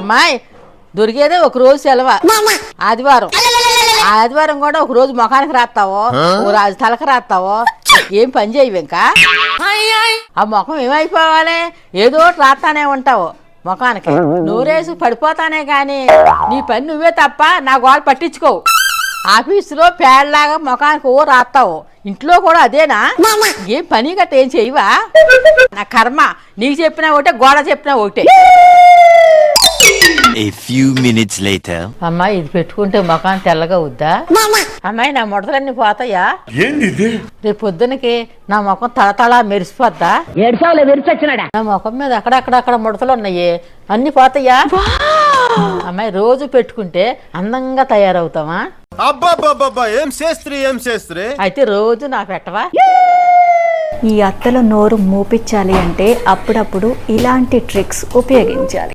అమ్మాయి దొరికేదే ఒక రోజు సెలవు ఆదివారం. ఆదివారం కూడా ఒక రోజు ముఖానికి రాస్తావో ఓ రోజు తలకి రాస్తావో ఏం పని చేయవు ఇంకా. ఆ ముఖం ఏమైపోవాలి, ఏదో రాస్తానే ఉంటావు ముఖానికి. నూరేసి పడిపోతానే గాని నీ పని నువ్వే తప్ప నా గోడ పట్టించుకోవు. ఆఫీసులో పేడలాగా ముఖానికి ఓ రాస్తావు, ఇంట్లో కూడా అదేనా? ఏం పని గట్ట ఏం చేయవా? నా కర్మ, నీకు చెప్పినా ఒకటే గోడ చెప్పినా ఒకటే. A few minutes later. అమ్మాయి ఇది పెట్టుకుంటే ముఖాన్ని తెల్లగా వద్దా? అమ్మాయి నా ముడతలన్నీ పోతాయా? రేపు పొద్దునకి నా ముఖం తళతళ మెరిసిపోద్దా? నా ముఖం మీద అక్కడక్కడ ముడతలు ఉన్నాయి, అన్ని పోతాయా? అమ్మాయి రోజు పెట్టుకుంటే అందంగా తయారవుతావా? అబ్బా ఏం చేస్త్రీ అయితే రోజు నా పెట్టవా? ఈ అత్తల నోరు మూపించాలి అంటే అప్పుడప్పుడు ఇలాంటి ట్రిక్స్ ఉపయోగించాలి.